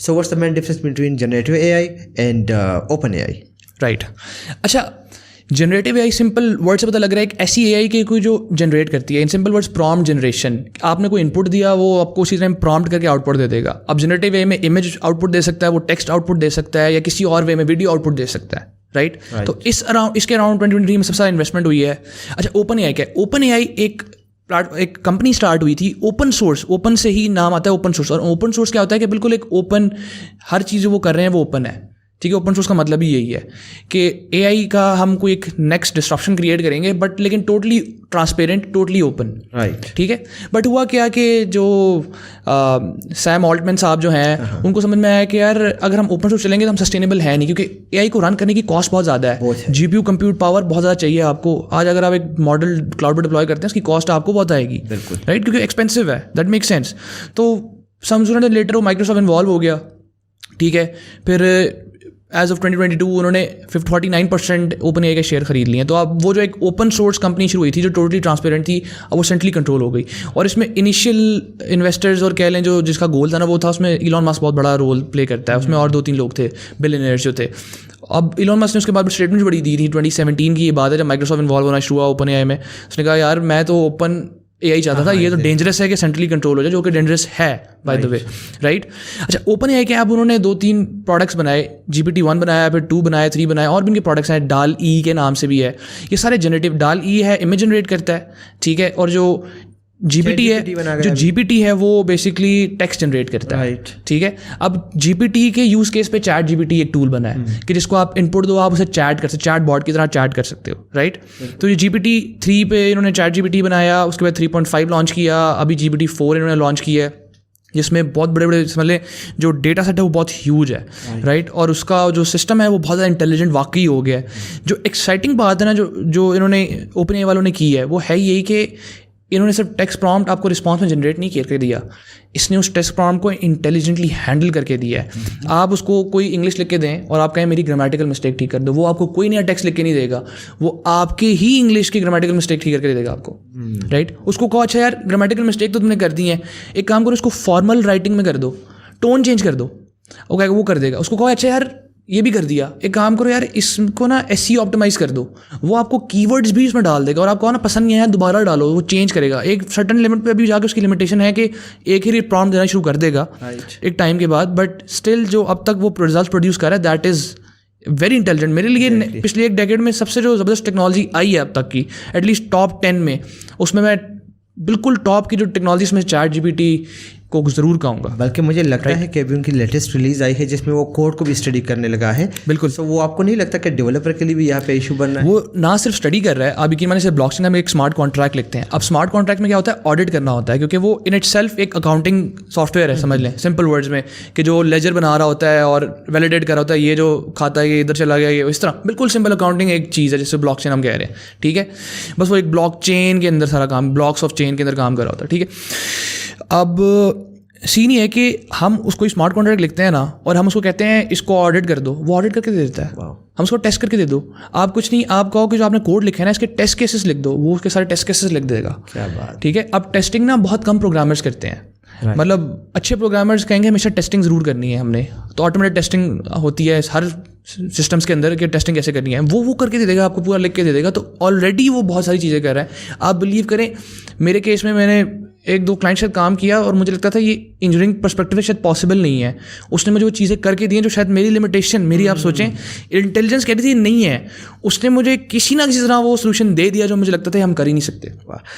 So what's the main difference between generative AI and OpenAI? Right अच्छा, generative AI simple word से पता लग रहा है एक ऐसी एआई के कोई जो जनरेट करती है। In simple words prompt generation, आपने कोई इनपुट दिया वो आपको उसी टाइम प्रॉम्प्ट करके आउटपुट दे देगा। अब जनरेटिव एआई में इमेज आउटपुट दे सकता है, वो टेक्स्ट आउटपुट दे सकता है, या किसी और वे में वीडियो आउटपुट दे सकता है, राइट। तो इसके अराउंड 2023 में सबसे ज़्यादा इन्वेस्टमेंट हुई है। अच्छा, ओपन एआई क्या है? ओपन एआई एक कंपनी स्टार्ट हुई थी ओपन सोर्स, ओपन से ही नाम आता है ओपन सोर्स। और ओपन सोर्स क्या होता है कि बिल्कुल एक ओपन, हर चीज़ जो वो कर रहे हैं वो ओपन है, ठीक है। ओपन सोर्स का मतलब ही यही है कि एआई का हम कोई एक नेक्स्ट डिस्ट्रप्शन क्रिएट करेंगे, बट लेकिन totally transparent, totally open, right, ठीक है। बट हुआ क्या कि जो सैम ऑल्टमैन साहब जो हैं उनको समझ में आया कि यार अगर हम ओपन सोर्स चलेंगे तो हम सस्टेनेबल है नहीं, क्योंकि एआई को रन करने की कॉस्ट बहुत ज़्यादा है। जीपीयू कंप्यूट पावर बहुत ज़्यादा चाहिए आपको। आज अगर आप एक मॉडल क्लाउड पर डिप्लॉय करते हैं उसकी कॉस्ट आपको बहुत आएगी, राइट, क्योंकि एक्सपेंसिव है। That make sense. तो समझो लेटर वो माइक्रोसॉफ्ट इन्वॉल्व हो गया, ठीक है। फिर एज ऑफ 2022 उन्होंने 49% ओपन एआई का शेयर खरीद लिए। तो अब वो जो एक ओपन सोर्स कंपनी शुरू हुई थी जो टोटली ट्रांसपेरेंट थी, अब वो सेंट्रली कंट्रोल हो गई। और इसमें इनिशियल इन्वेस्टर्स और कह लें जो जिसका गोल था ना, वो था उसमें इलॉन मस्क बहुत बड़ा रोल प्ले करता है उसमें, और 2-3 लोग थे बिलियनियर्स जो थे। अब इलॉन मस्क ने उसके बाद स्टेटमेंट बड़ी दी थी। 2017 की ये बात है जब माइक्रोसॉफ्ट इन्वॉल्व होना शुरू हुआ ओपन एआई में। उसने कहा यार मैं तो ओपन एआई चाहता था, ये तो डेंजरस है कि सेंट्रली कंट्रोल हो जाए, जो कि डेंजरस है बाय द वे, राइट। अच्छा, ओपन एआई के अब उन्होंने 2-3 प्रोडक्ट्स बनाए, GPT-1 बनाया, फिर 2 बनाया, 3 बनाया, और भी इनके प्रोडक्ट्स हैं। डाल ई के नाम से भी है, ये सारे जनरेटिव। डाल ई है इमेज जनरेट करता है, ठीक है। और जो GPT है, जो GPT है वो बेसिकली टेक्स्ट जनरेट करता है, ठीक है। अब GPT के यूज़ केस पे चैट GPT एक टूल बना है कि जिसको आप इनपुट दो, आप उसे चैट कर सकते, चैट बॉट की तरह चैट कर सकते हो, राइट। तो ये GPT-3 पे इन्होंने चैट GPT बनाया, उसके बाद 3.5 लॉन्च किया, अभी GPT-4 इन्होंने लॉन्च किया है, जिसमें बहुत बड़े बड़े मतलब जो डेटा सेट है वो बहुत ह्यूज है, राइट। और उसका जो सिस्टम है वो बहुत ज़्यादा इंटेलिजेंट वाकई हो गया है। जो एक्साइटिंग बात है ना जो इन्होंने ओपन एआई वालों ने की है, वो है यही कि इन्होंने सिर्फ टेक्स्ट प्रॉम्प्ट आपको रिस्पॉन्स में जनरेट नहीं करके दिया, इसने उस टेक्स्ट प्रॉम्प्ट को इंटेलिजेंटली हैंडल करके दिया है। आप उसको कोई इंग्लिश लिख के दें और आप कहें मेरी ग्रामेटिकल मिस्टेक ठीक कर दो, वो आपको कोई नया टेक्स्ट लिख के नहीं देगा, वो आपके ही इंग्लिश की ग्रामेटिकल मिस्टेक ठीक करके दे देगा आपको, राइट। उसको कहो अच्छा यार ग्रामेटिकल मिस्टेक तो तुमने कर दी है, एक काम करो उसको फॉर्मल राइटिंग में कर दो, टोन चेंज कर दो, वो कर देगा। उसको कहो अच्छा यार ये भी कर दिया, एक काम करो यार इसको ना SEO ऑप्टिमाइज कर दो, वो आपको कीवर्ड्स भी इसमें डाल देगा। और आपको ना पसंद नहीं आया दोबारा डालो, वो चेंज करेगा। एक सर्टन लिमिट पे अभी जाके उसकी लिमिटेशन है कि एक ही प्रॉम्प्ट देना शुरू कर देगा एक टाइम के बाद, बट स्टिल जो अब तक वो रिजल्ट प्रोड्यूस कर रहा है दैट इज़ वेरी इंटेलिजेंट। मेरे लिए पिछले एक डेकेड में सबसे जो ज़बरदस्त टेक्नोलॉजी आई है अब तक की, एटलीस्ट टॉप 10 में, उसमें मैं बिल्कुल टॉप की जो टेक्नोलॉजी इसमें चैट GPT को ज़रूर कहूँगा। बल्कि मुझे लगता है कि अभी उनकी लेटेस्ट रिलीज आई है जिसमें वो कोड को भी स्टडी करने लगा है। बिल्कुल। तो वो आपको नहीं लगता कि डेवलपर के लिए भी यहाँ पे इशू बन रहा है? वो ना सिर्फ स्टडी कर रहा है, अब यकीन मानिए से ब्लॉकचेन में एक स्मार्ट कॉन्ट्रैक्ट लिखते हैं। अब स्मार्ट कॉन्ट्रैक्ट में क्या होता है, ऑडिट करना होता है, क्योंकि वो इन इटसेल्फ एक अकाउंटिंग सॉफ्टवेयर है, समझ लें सिंपल वर्ड्स में, कि जो लेजर बना रहा होता है और वैलिडेट कर रहा होता है ये जो खाता है ये इधर चला गया, ये इस तरह बिल्कुल सिंपल अकाउंटिंग एक चीज़ है जिससे ब्लॉकचेन हम कह रहे हैं, ठीक है। बस वो एक ब्लॉकचेन के अंदर सारा काम, ब्लॉक्स ऑफ चेन के अंदर काम कर रहा होता है, ठीक है। अब सीन ये है कि हम उसको स्मार्ट कॉन्ट्रैक्ट लिखते हैं ना, और हम उसको कहते हैं इसको ऑडिट कर दो, वो ऑडिट करके दे देता है। हम उसको टेस्ट करके दे दो, आप कुछ नहीं, आप कहो कि जो आपने कोड लिखा है ना इसके टेस्ट केसेस लिख दो, वो उसके सारे टेस्ट केसेस लिख देगा। क्या बात, ठीक है। अब टेस्टिंग ना बहुत कम प्रोग्रामर्स करते हैं, मतलब अच्छे प्रोग्रामर्स कहेंगे हमेशा टेस्टिंग ज़रूर करनी है हमने, तो ऑटोमेटेड टेस्टिंग होती है हर सिस्टम्स के अंदर कि टेस्टिंग कैसे करनी है, वो करके दे देगा, आपको पूरा लिख के दे देगा। तो ऑलरेडी वो बहुत सारी चीज़ें कर रहा है। आप बिलीव करें, मेरे केस में मैंने 1-2 क्लाइंट के साथ काम किया और मुझे लगता था ये इंजीनियरिंग पर्सपेक्टिव से शायद पॉसिबल नहीं है। उसने मुझे वो चीज़ें करके दी हैं जो शायद मेरी लिमिटेशन, मेरी आप सोचें इंटेलिजेंस कहती थी नहीं है, उसने मुझे किसी ना किसी तरह वो सोल्यूशन दे दिया जो मुझे लगता था हम कर ही नहीं सकते।